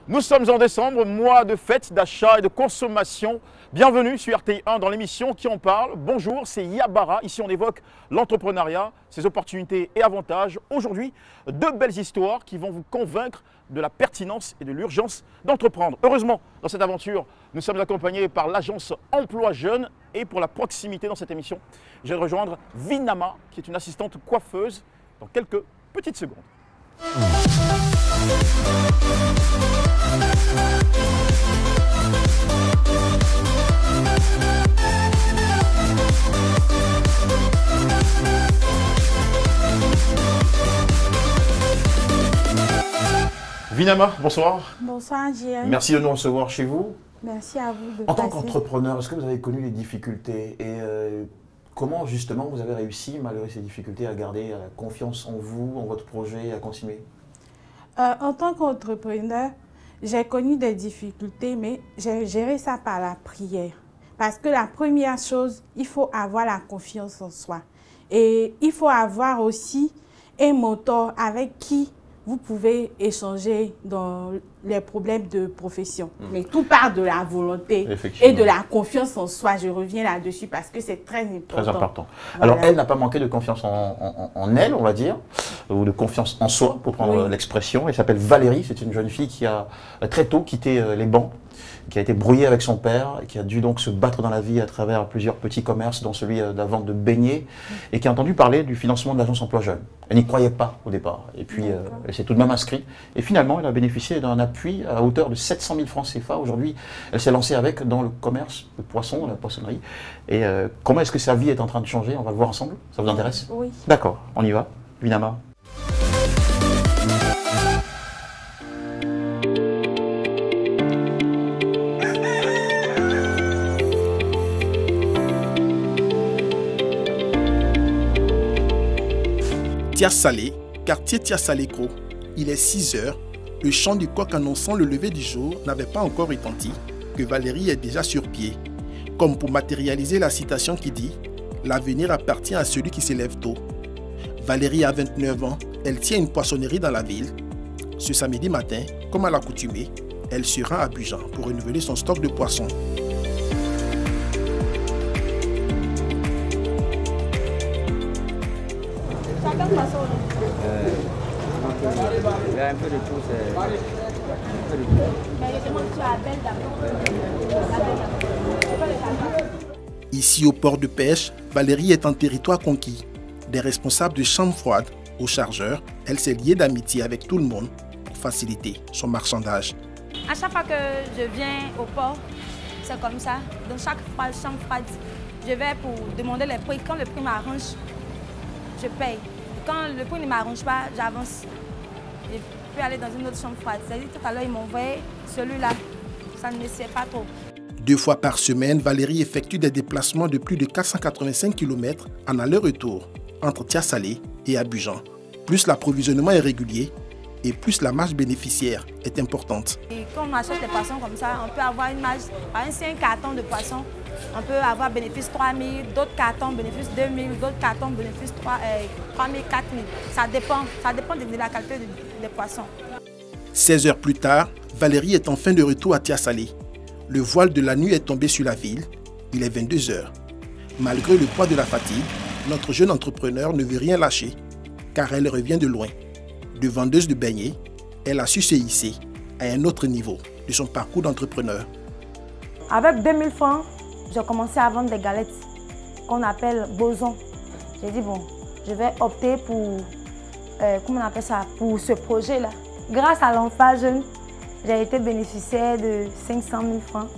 Nous sommes en décembre, mois de fêtes, d'achat et de consommation. Bienvenue sur RTI1 dans l'émission Qui en parle. Bonjour, c'est Yabara. Ici, on évoque l'entrepreneuriat, ses opportunités et avantages. Aujourd'hui, deux belles histoires qui vont vous convaincre de la pertinence et de l'urgence d'entreprendre. Heureusement, dans cette aventure, nous sommes accompagnés par l'agence Emploi Jeunes. Et pour la proximité dans cette émission, je vais rejoindre Vinama, qui est une assistante coiffeuse, dans quelques petites secondes. Vinama, bonsoir. Bonsoir, JM. Merci de nous recevoir chez vous. Merci à vous de En tant passer. qu'entrepreneur, est-ce que vous avez connu les difficultés et comment justement vous avez réussi, malgré ces difficultés, à garder la confiance en vous, en votre projet et à continuer? En tant qu'entrepreneur, j'ai connu des difficultés, mais j'ai géré ça par la prière. Parce que la première chose, il faut avoir la confiance en soi. Et il faut avoir aussi un mentor avec qui vous pouvez échanger dans les problèmes de profession. Mais tout part de la volonté et de la confiance en soi. Je reviens là-dessus parce que c'est très important. Très important. Voilà. Alors, elle n'a pas manqué de confiance en elle, on va dire, ou de confiance en soi, pour prendre l'expression. Elle s'appelle Valérie, c'est une jeune fille qui a très tôt quitté les bancs, qui a été brouillée avec son père, et qui a dû donc se battre dans la vie à travers plusieurs petits commerces, dont celui de la vente de beignets, et qui a entendu parler du financement de l'agence Emploi Jeunes. Elle n'y croyait pas au départ, et puis elle s'est tout de même inscrite, et finalement elle a bénéficié d'un appui à hauteur de 700 000 francs CFA. Aujourd'hui, elle s'est lancée avec dans le commerce de poissons, la poissonnerie. Et comment est-ce que sa vie est en train de changer? On va le voir ensemble, ça vous intéresse? Oui. D'accord, on y va, évidemment. Tia-Salé, quartier Tia-Salé-Cro. Il est 6 heures. Le chant du coq annonçant le lever du jour n'avait pas encore retenti que Valérie est déjà sur pied. Comme pour matérialiser la citation qui dit « L'avenir appartient à celui qui s'élève tôt ». Valérie a 29 ans. Elle tient une poissonnerie dans la ville. Ce samedi matin, comme à l'accoutumée, elle se rend à Bujan pour renouveler son stock de poissons. Il y a un peu de tout, c'est un peu de tout. Ici au port de pêche, Valérie est en territoire conquis. Des responsables de chambre froide aux chargeurs, elle s'est liée d'amitié avec tout le monde pour faciliter son marchandage. À chaque fois que je viens au port, c'est comme ça. Dans chaque chambre froide, je vais pour demander les prix. Quand le prix m'arrange, je paye. Quand le prix ne m'arrange pas, j'avance. Je peux aller dans une autre chambre froide. C'est-à-dire tout à l'heure, ils m'ont envoyé celui-là. Ça ne me sert pas trop. 2 fois par semaine, Valérie effectue des déplacements de plus de 485 km en aller-retour entre Tia-Salé et Abidjan. Plus l'approvisionnement est régulier et plus la marge bénéficiaire est importante. Et quand on achète des poissons comme ça, on peut avoir une marge. Par exemple, si un carton de poisson, on peut avoir bénéfice 3 000, d'autres cartons bénéfice 2 000, d'autres cartons bénéfice 3 000, 4 000. Ça dépend de la qualité des poissons. 16 heures plus tard, Valérie est enfin de retour à Tia-Salé. Le voile de la nuit est tombé sur la ville. Il est 22 heures. Malgré le poids de la fatigue, notre jeune entrepreneur ne veut rien lâcher, car elle revient de loin. De vendeuse de beignets, elle a su se hisser à un autre niveau de son parcours d'entrepreneur. Avec 2 000 francs, j'ai commencé à vendre des galettes qu'on appelle boson. J'ai dit, bon, je vais opter pour, comment on appelle ça, pour ce projet-là. Grâce à l'Emploi Jeunes, j'ai été bénéficiaire de 500 000 francs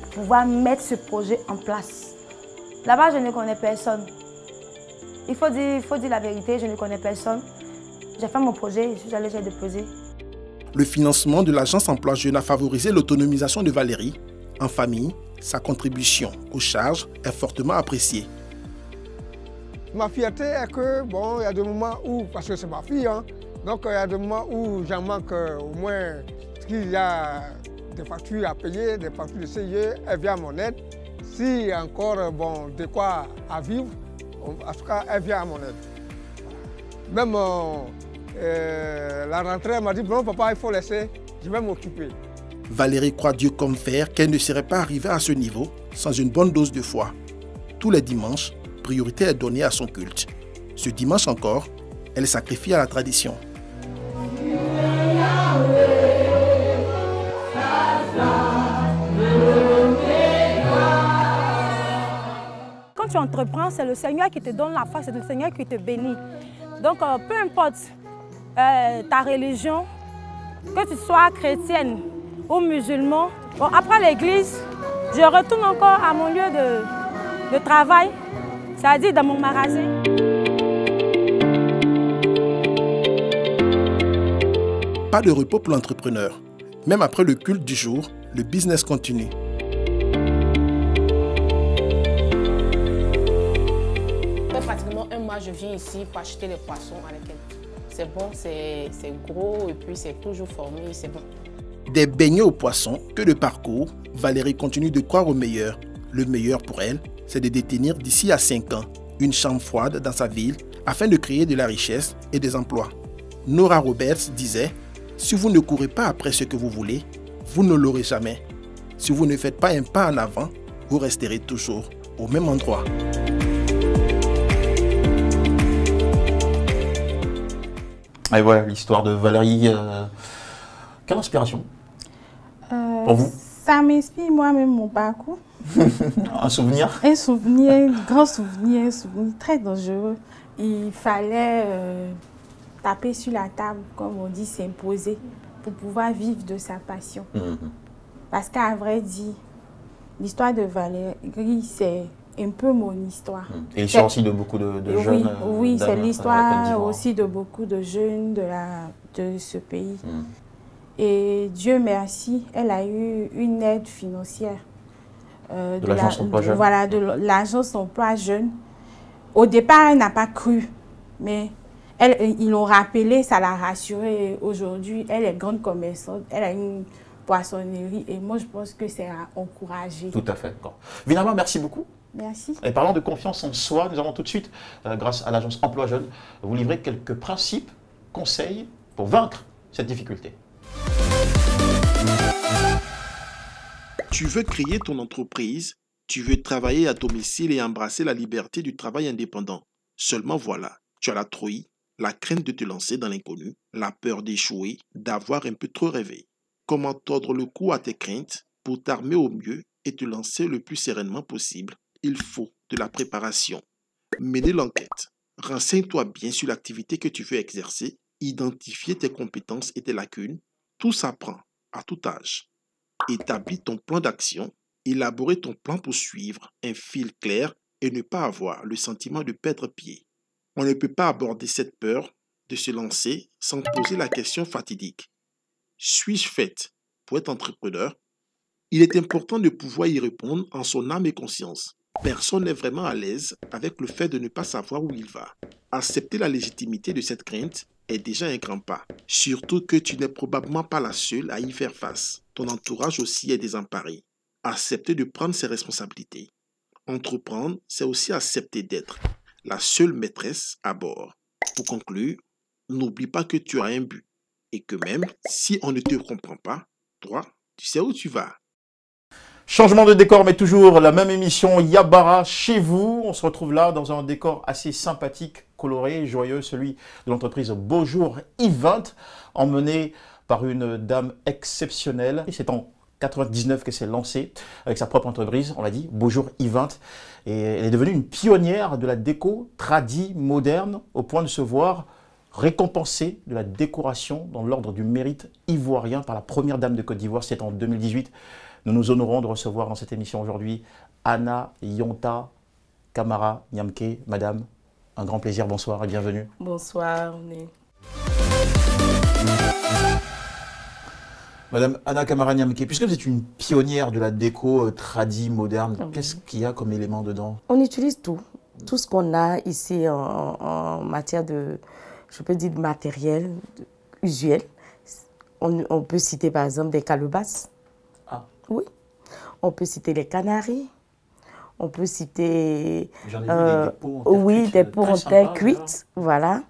pour pouvoir mettre ce projet en place. Là-bas, je ne connais personne. Il faut dire la vérité, je ne connais personne. J'ai fait mon projet, je suis allée, j'ai déposé. Le financement de l'agence Emploi Jeunes a favorisé l'autonomisation de Valérie. En famille, sa contribution aux charges est fortement appréciée. Ma fierté est que, bon, il y a des moments où, parce que c'est ma fille, hein, donc il y a des moments où j'en manque au moins, parce qu'il y a des factures à payer, des factures de CIE, elle vient à mon aide. S'il y a encore bon, de quoi à vivre, en tout cas, elle vient à mon aide. Même la rentrée, elle m'a dit, non papa, il faut laisser. je vais m'occuper. Valérie croit Dieu comme fer qu'elle ne serait pas arrivée à ce niveau sans une bonne dose de foi. Tous les dimanches, priorité est donnée à son culte. Ce dimanche encore, elle sacrifie à la tradition. Quand tu entreprends, c'est le Seigneur qui te donne la foi, c'est le Seigneur qui te bénit. Donc, peu importe ta religion, que tu sois chrétienne ou musulman, bon, après l'église, je retourne encore à mon lieu de travail, c'est-à-dire dans mon magasin. Pas de repos pour l'entrepreneur. Même après le culte du jour, le business continue. Pratiquement un mois, je viens ici pour acheter les poissons avec elle. C'est bon, c'est gros et puis c'est toujours formé, c'est bon. Des beignets aux poissons, que de parcours, Valérie continue de croire au meilleur. Le meilleur pour elle, c'est de détenir d'ici à 5 ans une chambre froide dans sa ville afin de créer de la richesse et des emplois. Nora Roberts disait « Si vous ne courez pas après ce que vous voulez, vous ne l'aurez jamais. Si vous ne faites pas un pas en avant, vous resterez toujours au même endroit. » Et voilà l'histoire de Valérie. Quelle inspiration pour vous? Ça m'inspire moi-même mon parcours. Un souvenir? Un souvenir, un souvenir très dangereux. Il fallait taper sur la table, comme on dit, s'imposer pour pouvoir vivre de sa passion. Parce qu'à vrai dire, l'histoire de Valérie, c'est un peu mon histoire. Et l'histoire aussi de beaucoup de jeunes. Oui, c'est l'histoire aussi de beaucoup de jeunes de ce pays. Et Dieu merci, elle a eu une aide financière. De l'agence emploi jeune. Voilà, de l'agence emploi jeune. Au départ, elle n'a pas cru, mais ils l'ont rappelé, ça l'a rassurée. Aujourd'hui, elle est grande commerçante, elle a une poissonnerie et moi, je pense que c'est à encourager. Tout à fait. Vinama, merci beaucoup. Merci. Et parlant de confiance en soi, nous allons tout de suite, grâce à l'agence Emploi Jeune, vous livrer quelques principes, conseils pour vaincre cette difficulté. Tu veux créer ton entreprise, tu veux travailler à domicile et embrasser la liberté du travail indépendant. Seulement voilà, tu as la trouille, la crainte de te lancer dans l'inconnu, la peur d'échouer, d'avoir un peu trop rêvé. Comment tordre le cou à tes craintes pour t'armer au mieux et te lancer le plus sereinement possible? Il faut de la préparation. Mener l'enquête. Renseigne-toi bien sur l'activité que tu veux exercer, identifier tes compétences et tes lacunes. Tout s'apprend à tout âge. Établis ton plan d'action, élaborer ton plan pour suivre un fil clair et ne pas avoir le sentiment de perdre pied. On ne peut pas aborder cette peur de se lancer sans poser la question fatidique. Suis-je faite pour être entrepreneur? Il est important de pouvoir y répondre en son âme et conscience. Personne n'est vraiment à l'aise avec le fait de ne pas savoir où il va. Accepter la légitimité de cette crainte est déjà un grand pas. Surtout que tu n'es probablement pas la seule à y faire face. Ton entourage aussi est désemparé. Accepter de prendre ses responsabilités. Entreprendre, c'est aussi accepter d'être la seule maîtresse à bord. Pour conclure, n'oublie pas que tu as un but et que même si on ne te comprend pas, toi, tu sais où tu vas. Changement de décor, mais toujours la même émission Yabara chez vous. On se retrouve là dans un décor assez sympathique, coloré, joyeux, celui de l'entreprise Beaujour Event, emmené par une dame exceptionnelle. C'est en 99 qu'elle s'est lancée avec sa propre entreprise, on l'a dit, Beaujour Event. Et elle est devenue une pionnière de la déco tradie moderne au point de se voir récompensée de la décoration dans l'ordre du mérite ivoirien par la première dame de Côte d'Ivoire. C'est en 2018. Nous nous honorons de recevoir dans cette émission aujourd'hui Anna Yonta Kamara Nyamke. Madame, un grand plaisir, bonsoir et bienvenue. Bonsoir. Madame Anna Kamara Nyamke, puisque vous êtes une pionnière de la déco tradie moderne, qu'est-ce qu'il y a comme élément dedans? On utilise tout. Tout ce qu'on a ici en matière de, je peux dire, de matériel usuel. On peut citer par exemple des calebasses. Oui, on peut citer les canaries, on peut citer des pots en terre des pots en terre cuite, voilà.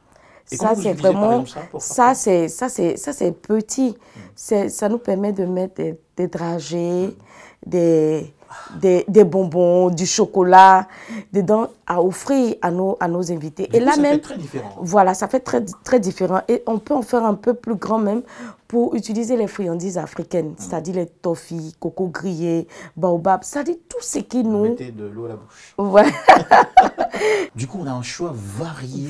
Et ça, c'est vraiment, ça, c'est petit. Ça nous permet de mettre des dragées, des bonbons, du chocolat dedans à offrir à nos invités. Et là ça même, fait très différent. Voilà, ça fait très différent. Et on peut en faire un peu plus grand même pour utiliser les friandises africaines, c'est-à-dire les toffees, coco grillé, baobab, c'est-à-dire tout ce qui nous... Mettez de l'eau à la bouche. Ouais. Du coup, on a un choix varié.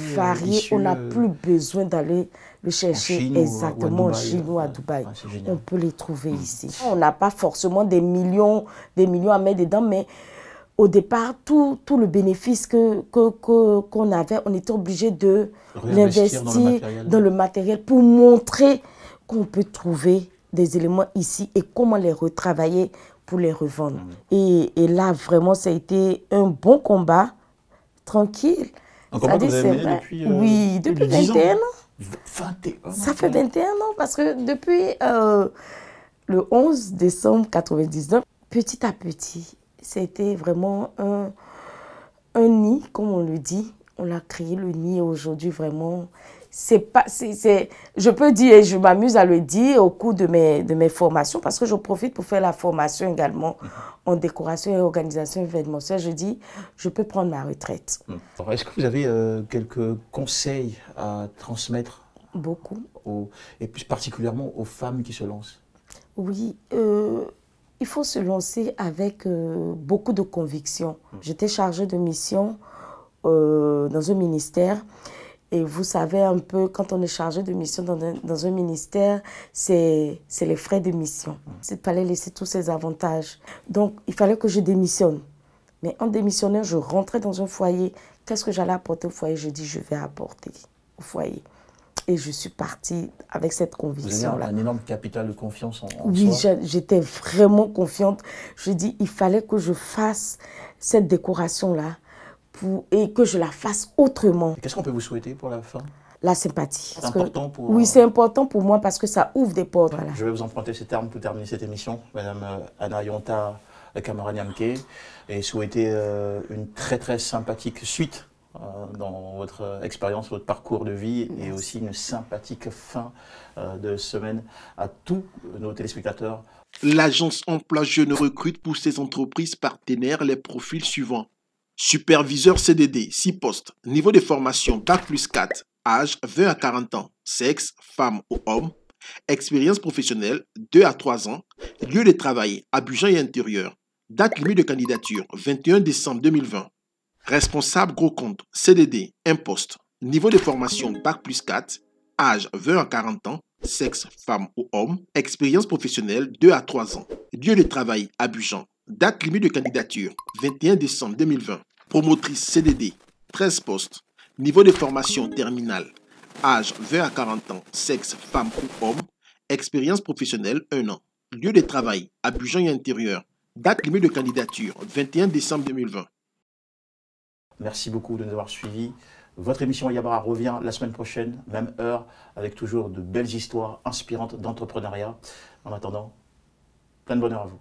On n'a plus besoin d'aller le chercher Chine exactement en Chine ou à Dubaï. On peut les trouver ici. On n'a pas forcément des millions à mettre dedans, mais au départ, tout le bénéfice qu'on avait, on était obligé de l'investir dans le matériel pour montrer qu'on peut trouver des éléments ici et comment les retravailler pour les revendre. Et là, vraiment, ça a été un bon combat, tranquille. Un combat que vous avez mené depuis oui, depuis 21 ans. 21 ans. Ça fait 21 ans parce que depuis le 11 décembre 1999, petit à petit, c'était vraiment un nid, comme on le dit. On a créé le nid aujourd'hui vraiment. Je peux dire, et je m'amuse à le dire au cours de mes formations parce que je profite pour faire la formation également en décoration et organisation événementielle. Je dis, je peux prendre ma retraite. Est-ce que vous avez quelques conseils à transmettre? Beaucoup. Et plus particulièrement aux femmes qui se lancent? Oui, il faut se lancer avec beaucoup de conviction. J'étais chargée de mission dans un ministère. Et vous savez un peu, quand on est chargé de mission dans un ministère, c'est les frais de mission. Il fallait laisser tous ces avantages. Donc, il fallait que je démissionne. Mais en démissionnant, je rentrais dans un foyer. Qu'est-ce que j'allais apporter au foyer? Je dis, je vais apporter au foyer. Et je suis partie avec cette conviction-là. Vous avez un énorme capital de confiance en soi. Oui, j'étais vraiment confiante. Je dis, il fallait que je fasse cette décoration-là. Et que je la fasse autrement. Qu'est-ce qu'on peut vous souhaiter pour la fin? La sympathie. C'est important pour... Oui, c'est important pour moi parce que ça ouvre des portes. Voilà. Je vais vous emprunter ces termes pour terminer cette émission, Madame Anna Yonta Kamara-Nyamke, et souhaiter une très sympathique suite dans votre expérience, votre parcours de vie. Merci. Et aussi une sympathique fin de semaine à tous nos téléspectateurs. L'agence Emploi Jeunes recrute pour ses entreprises partenaires les profils suivants. Superviseur CDD, 6 postes. Niveau de formation, Bac+4. Âge, 20 à 40 ans. Sexe, femme ou homme. Expérience professionnelle, 2 à 3 ans. Lieu de travail, Abidjan et intérieur. Date limite de candidature, 21 décembre 2020. Responsable gros compte, CDD, 1 poste. Niveau de formation, Bac+4. Âge, 20 à 40 ans. Sexe, femme ou homme. Expérience professionnelle, 2 à 3 ans. Lieu de travail, Abidjan. Date limite de candidature, 21 décembre 2020. Promotrice CDD, 13 postes. Niveau de formation terminale. Âge 20 à 40 ans. Sexe femme ou homme. Expérience professionnelle 1 an. Lieu de travail, Abidjan et intérieur. Date limite de candidature, 21 décembre 2020. Merci beaucoup de nous avoir suivis. Votre émission Yabara revient la semaine prochaine, même heure, avec toujours de belles histoires inspirantes d'entrepreneuriat. En attendant, plein de bonheur à vous.